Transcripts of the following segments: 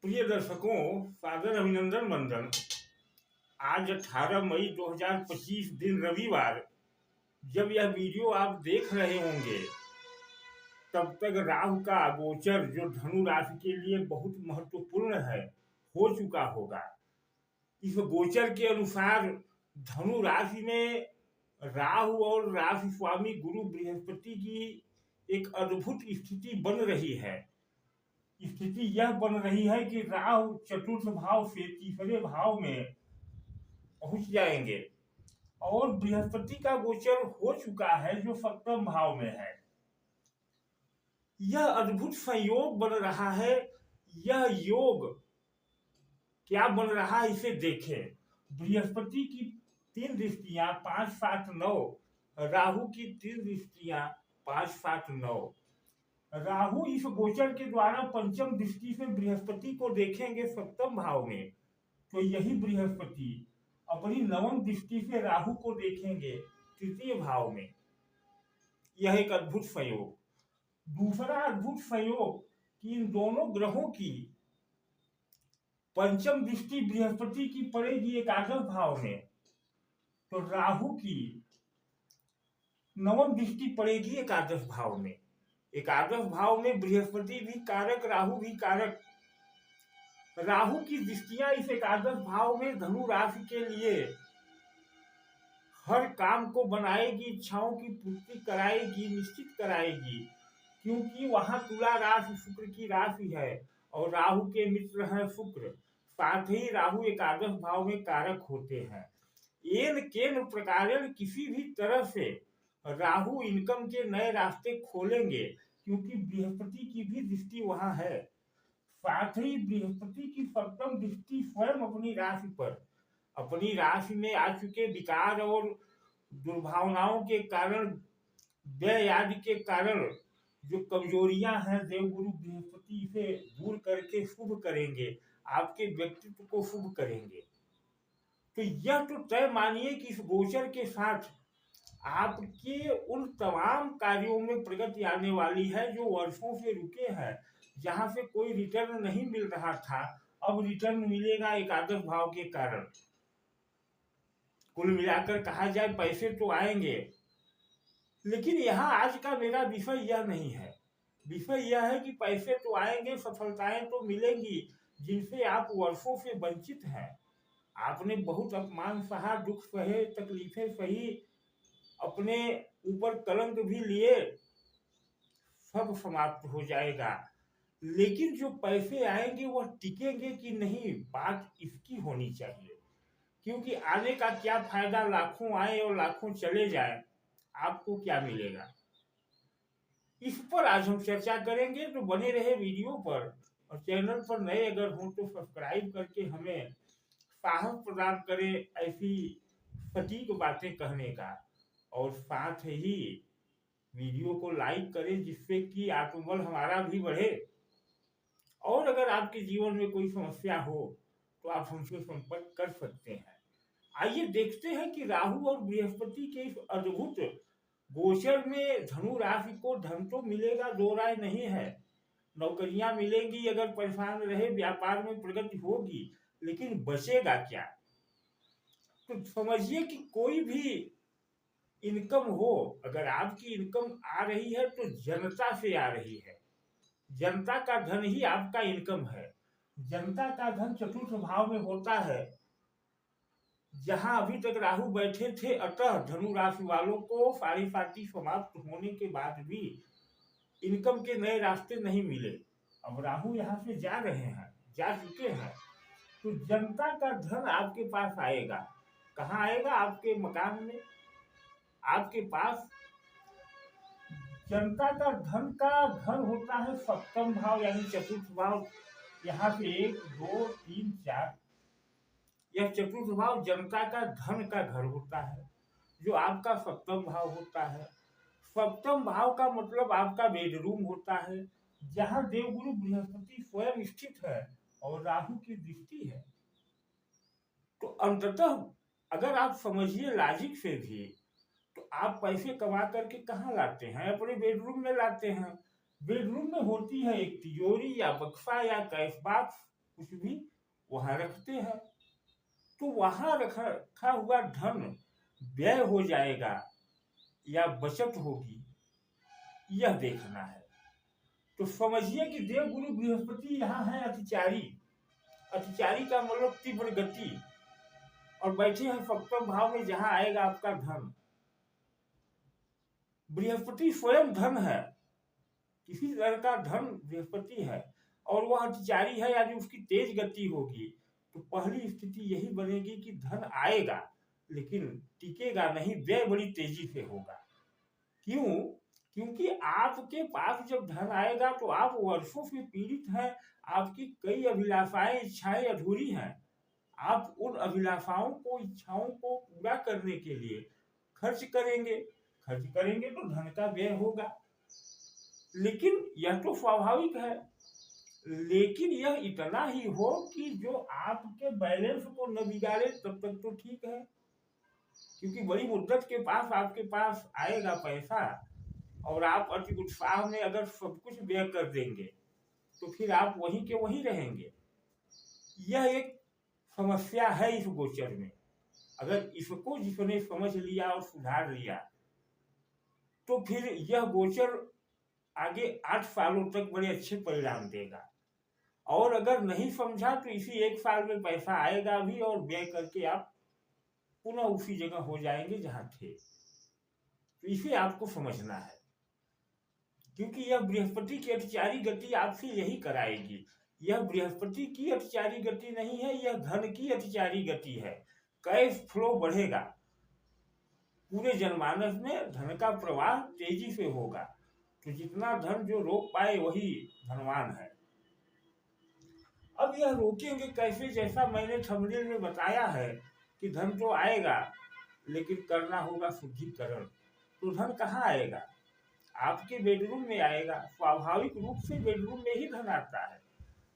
प्रिय दर्शकों, सादर अभिनंदन वंदन। आज 18 मई 2025 दिन रविवार, जब यह वीडियो आप देख रहे होंगे तब तक राहु का गोचर जो धनु राशि के लिए बहुत महत्वपूर्ण है हो चुका होगा। इस गोचर के अनुसार धनु राशि में राहु और राशि स्वामी गुरु बृहस्पति की एक अद्भुत स्थिति बन रही है। स्थिति यह बन रही है कि राहु चतुर्थ भाव से तीसरे भाव में पहुंच जाएंगे और बृहस्पति का गोचर हो चुका है जो सप्तम भाव में है। यह अद्भुत संयोग बन रहा है। यह योग क्या बन रहा है इसे देखें। बृहस्पति की 3 दृष्टियां 5, 7, 9, राहु की 3 दृष्टियां 5, 7, 9। राहु इस गोचर के द्वारा पंचम दृष्टि से बृहस्पति को देखेंगे सप्तम भाव में, तो यही बृहस्पति अपनी नवम दृष्टि से राहु को देखेंगे तृतीय भाव में। यह एक अद्भुत संयोग। दूसरा अद्भुत संयोग कि इन दोनों ग्रहों की पंचम दृष्टि बृहस्पति की पड़ेगी एकादश भाव में, तो राहु की नवम दृष्टि पड़ेगी एकादश भाव में। एकादश भाव में बृहस्पति भी कारक, राहु भी कारक। राहु की दृष्टियां इस एकादश भाव में धनु राशि के लिए हर काम को बनाएगी, इच्छाओं की पूर्ति कराएगी, निश्चित कराएगी, क्योंकि वहां तुला राशि शुक्र की राशि है और राहु के मित्र हैं शुक्र। साथ ही राहु एकादश भाव में कारक होते हैं। एन केन प्रकारेण किसी भी तरह से राहु इनकम के नए रास्ते खोलेंगे, क्योंकि बृहस्पति की भी दृष्टि वहां है। साथ ही बृहस्पति की सप्तम दृष्टि स्वयं अपनी राशि पर, अपनी राशि में आ चुके विकार और दुर्भावनाओं के कारण, व्यय आदि के कारण जो कमजोरियां हैं, देवगुरु बृहस्पति से दूर करके शुभ करेंगे, आपके व्यक्तित्व को शुभ करेंगे। तो यह तो तय मानिए कि इस गोचर के साथ आपके उन तमाम कार्यों में प्रगति आने वाली है जो वर्षों से रुके हैं, जहां से कोई रिटर्न नहीं मिल रहा था, अब रिटर्न मिलेगा एकादश भाव के कारण। कुल मिलाकर कहा जाए पैसे तो आएंगे, लेकिन यहाँ आज का मेरा विषय यह नहीं है। विषय यह है कि पैसे तो आएंगे, सफलताएं तो मिलेंगी जिनसे आप वर्षों से वंचित हैं। आपने बहुत अपमान सहा, दुख सहे, तकलीफें सही, अपने ऊपर कलंक भी लिए, सब समाप्त हो जाएगा। लेकिन जो पैसे आएंगे वह टिकेंगे कि नहीं, बात इसकी होनी चाहिए। क्योंकि आने का क्या फायदा, लाखों आए और लाखों चले जाए, आपको क्या मिलेगा। इस पर आज हम चर्चा करेंगे, तो बने रहे वीडियो पर। और चैनल पर नए अगर हो तो सब्सक्राइब करके हमें साहस प्रदान करें ऐसी सटीक बातें कहने का, और साथ ही वीडियो को लाइक करें जिससे कि आत्मबल हमारा भी बढ़े। और अगर आपके जीवन में कोई समस्या हो तो आप हमसे संपर्क कर सकते हैं। आइए देखते हैं कि राहु और बृहस्पति के इस अद्भुत गोचर में धनु राशि को धन तो मिलेगा, दो राय नहीं है। नौकरियां मिलेंगी अगर परेशान रहे, व्यापार में प्रगति होगी, लेकिन बचेगा क्या। तो समझिए कि कोई भी इनकम हो, अगर आपकी इनकम आ रही है तो जनता से आ रही है। जनता का धन ही आपका इनकम है। जनता का धन चतुर्थ भाव में होता है, जहां अभी तक राहु बैठे थे। अतः धनु राशि वालों को साढ़े साथी समाप्त होने के बाद भी इनकम के नए रास्ते नहीं मिले। अब राहु यहाँ से जा रहे हैं, जा चुके हैं, तो जनता का धन आपके पास आएगा। कहाँ आएगा? आपके मकान में, आपके पास। जनता का धन का घर होता है सप्तम भाव यानी चतुर्थ भाव। यहाँ से 1, 2, 3, 4, यह चतुर्थ भाव जनता का धन का घर होता है, जो आपका सप्तम भाव होता है। सप्तम भाव का मतलब आपका बेडरूम होता है, जहां देवगुरु बृहस्पति स्वयं स्थित है और राहु की दृष्टि है। तो अंततः अगर आप समझिए लॉजिक से भी, तो आप पैसे कमा करके कहाँ लाते हैं? अपने बेडरूम में लाते हैं। बेडरूम में होती है एक तिजोरी या बक्सा या कैश बॉक्स, कुछ भी वहां रखते हैं, तो वहां रखा हुआ धन व्यय हो जाएगा या बचत होगी, यह देखना है। तो समझिए कि देवगुरु बृहस्पति यहाँ है अतिचारी। अतिचारी का मतलब तीव्र गति, और बैठे हैं सप्तम भाव में जहां आएगा आपका धन। बृहस्पति स्वयं धन है, किसी तरह का धन बृहस्पति है, और वह अतिचारी है, यानी उसकी तेज गति होगी। तो पहली स्थिति यही बनेगी कि धन आएगा लेकिन टिकेगा नहीं, व्यय बड़ी तेजी से होगा। क्यों? क्योंकि आपके पास जब धन आएगा तो आप वर्षों से पीड़ित हैं, आपकी कई अभिलाषाएं इच्छाएं अधूरी हैं। आप उन अभिलाषाओं को इच्छाओं को पूरा करने के लिए खर्च करेंगे तो धन का व्यय होगा। लेकिन यह तो स्वाभाविक है, लेकिन यह इतना ही हो कि जो आपके बैलेंस को न बिगाड़े, तब तक तो ठीक है। क्योंकि बड़ी मुद्दत के पास आपके पास आएगा पैसा और आप अति उत्साह में अगर सब कुछ व्यय कर देंगे तो फिर आप वहीं के वहीं रहेंगे। यह एक समस्या है इस गोचर में। अगर इसको जिसने समझ लिया और सुधार लिया तो फिर यह गोचर आगे 8 सालों तक बड़े अच्छे परिणाम देगा। और अगर नहीं समझा तो इसी 1 साल में पैसा आएगा भी और व्यय करके आप पुनः उसी जगह हो जाएंगे जहां थे। तो इसे आपको समझना है, क्योंकि यह बृहस्पति की अतिचारी गति आपसे यही कराएगी। यह बृहस्पति की अतिचारी गति नहीं है, यह धन की अतिचारी गति है। कैश फ्लो बढ़ेगा, पूरे जनमानस में धन का प्रवाह तेजी से होगा। तो जितना धन जो रोक पाए वही धनवान है। अब यह रोकेंगे कैसे? जैसा मैंने थंबनेल में बताया है कि धन तो आएगा लेकिन करना होगा शुद्धिकरण। तो धन कहाँ आएगा? आपके बेडरूम में आएगा। स्वाभाविक रूप से बेडरूम में ही धन आता है।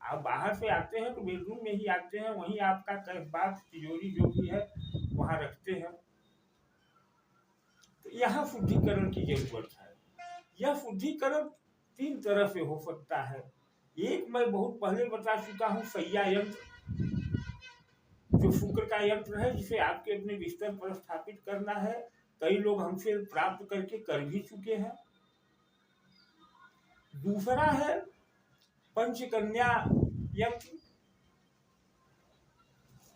आप बाहर से आते हैं तो बेडरूम में ही आते हैं, वहीं आपका कैश तिजोरी जो भी है वहां रखते हैं। तो यहाँ शुद्धिकरण की जरूरत है। यह शुद्धिकरण 3 तरह से हो सकता है। एक मैं बहुत पहले बता चुका हूँ, सैया यंत्र, जो शुक्र का यंत्र है, जिसे आपके अपने बिस्तर पर स्थापित करना है। कई लोग हमसे प्राप्त करके कर भी चुके हैं। दूसरा है पंचकन्या यंत्र,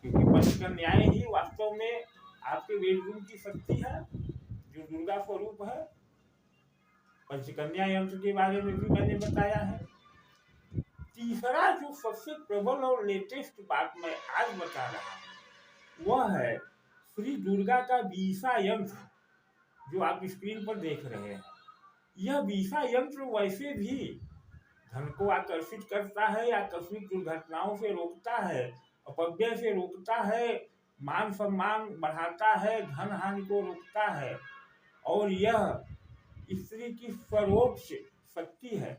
क्योंकि पंचकन्याएं ही वास्तव में आपके बेडरूम की शक्ति है, जो दुर्गा स्वरूप है। पंचकन्या यंत्र के बारे में भी मैंने बताया है। तीसरा जो सबसे प्रबल और लेटेस्ट बात मैं आज बता रहा हूँ वह है श्री दुर्गा का बीसा यंत्र, जो आप स्क्रीन पर देख रहे हैं। यह बीसा यंत्र वैसे भी धन को आकर्षित करता है, आकस्मिक दुर्घटनाओं से रोकता है, अपव्यय से रोकता है, मान सम्मान बढ़ाता है, धन हानि को रोकता है, और यह स्त्री की सर्वोच्च शक्ति है।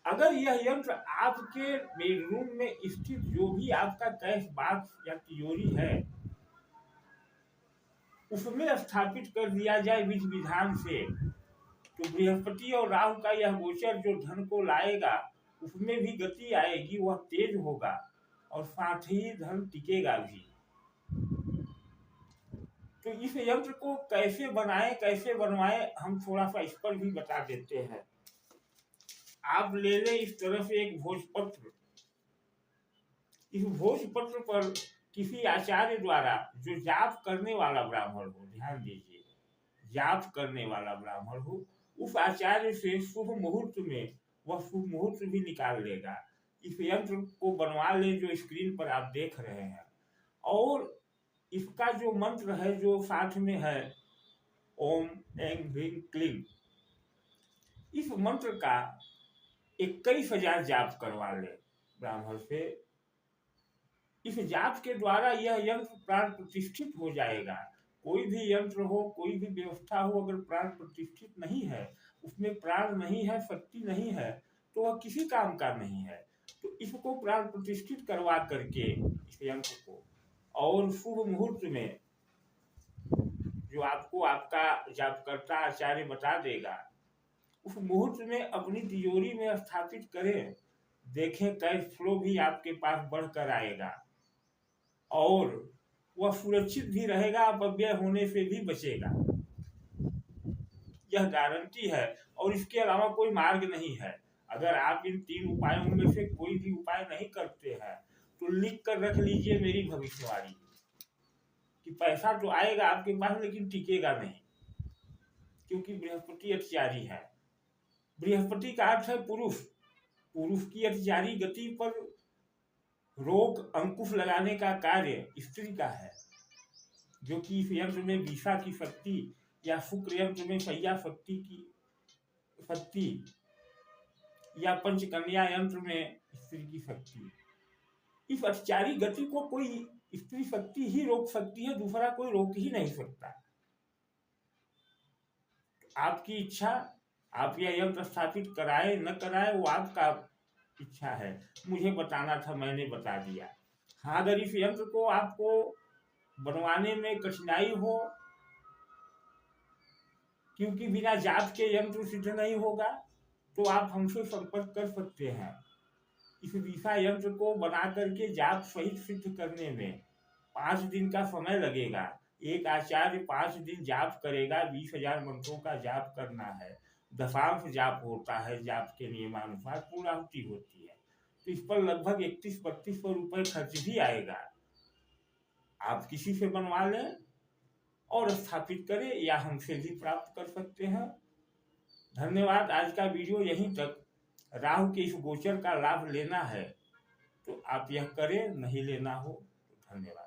अगर यह यंत्र आपके बेडरूम में स्थित जो भी आपका कैश बॉक्स या तिजोरी है उसमें स्थापित कर दिया जाए विधि विधान से, तो बृहस्पति और राहु का यह गोचर जो धन को लाएगा उसमें भी गति आएगी, वह तेज होगा और साथ ही धन टिकेगा भी। तो इस यंत्र को कैसे बनाएं, कैसे बनवाएं, हम थोड़ा सा इस पर भी बता देते हैं। आप ले लें इस तरह से एक भोजपत्र। इस भोजपत्र पर किसी आचार्य द्वारा, जो जाप करने वाला ब्राह्मण हो, ध्यान दीजिए, जाप करने वाला ब्राह्मण हो, उस आचार्य से शुभ मुहूर्त में वह शुभ मुहूर्त भी निकाल लेगा। इस यंत्र को बनवा ले जो स्क्रीन पर आप देख रहे हैं। और इसका जो मंत्र है जो साथ में है, ओम ऐं ह्रीं क्लीं, इस मंत्र का 21,000 जाप करवा ले ब्राह्मण से। इस जाप के द्वारा यह यंत्र प्राण प्रतिष्ठित हो जाएगा। कोई भी यंत्र हो, कोई भी व्यवस्था हो, अगर प्राण प्रतिष्ठित नहीं है, उसमें प्राण नहीं है, शक्ति नहीं है, तो वह किसी काम का नहीं है। तो इसको प्राण प्रतिष्ठित करवा करके इस यंत्र को, और शुभ मुहूर्त में जो आपको आपका जापकर्ता आचार्य बता देगा, उस मुहूर्त में अपनी तिजोरी में स्थापित करें। देखें कैश फ्लो भी आपके पास बढ़कर आएगा और वह सुरक्षित भी रहेगा, अपव्यय होने से भी बचेगा। यह गारंटी है और इसके अलावा कोई मार्ग नहीं है। अगर आप इन 3 उपायों में से कोई भी उपाय नहीं करते हैं तो लिख कर रख लीजिए मेरी भविष्यवाणी कि पैसा तो आएगा आपके पास लेकिन टिकेगा नहीं, क्योंकि बृहस्पति अतिचारी है। बृहस्पति का अर्थ है पुरुष। पुरुष की अतिचारी गति पर रोक अंकुश लगाने का कार्य स्त्री का है, जो कि इस यंत्र में विषा की शक्ति या शुक्र यंत्र में शैया शक्ति की शक्ति या पंचकन्या यंत्र में स्त्री की शक्ति। इस अतिचारी गति को कोई स्त्री शक्ति ही रोक सकती है, दूसरा कोई रोक ही नहीं सकता। आपकी इच्छा, आप यह यंत्र स्थापित कराए न कराए वो आपका इच्छा है। मुझे बताना था, मैंने बता दिया। हाँ, अगर इस यंत्र को आपको बनवाने में कठिनाई हो, क्योंकि बिना जाप के यंत्र सिद्ध नहीं होगा, तो आप हमसे संपर्क कर सकते हैं। इस विषा यंत्र को बना करके जाप सहित सिद्ध करने में 5 दिन का समय लगेगा। एक आचार्य 5 दिन जाप करेगा। 20,000 मंत्रों का जाप करना है। दशांश जाप होता है, जाप के नियमानुसार पूर्णाहुति होती है। तो इस पर लगभग 31-32 रुपये खर्च भी आएगा। आप किसी से बनवा लें और स्थापित करें या हमसे भी प्राप्त कर सकते हैं। धन्यवाद। आज का वीडियो यहीं तक। राहु के इस गोचर का लाभ लेना है तो आप यह करें, नहीं लेना हो तो धन्यवाद।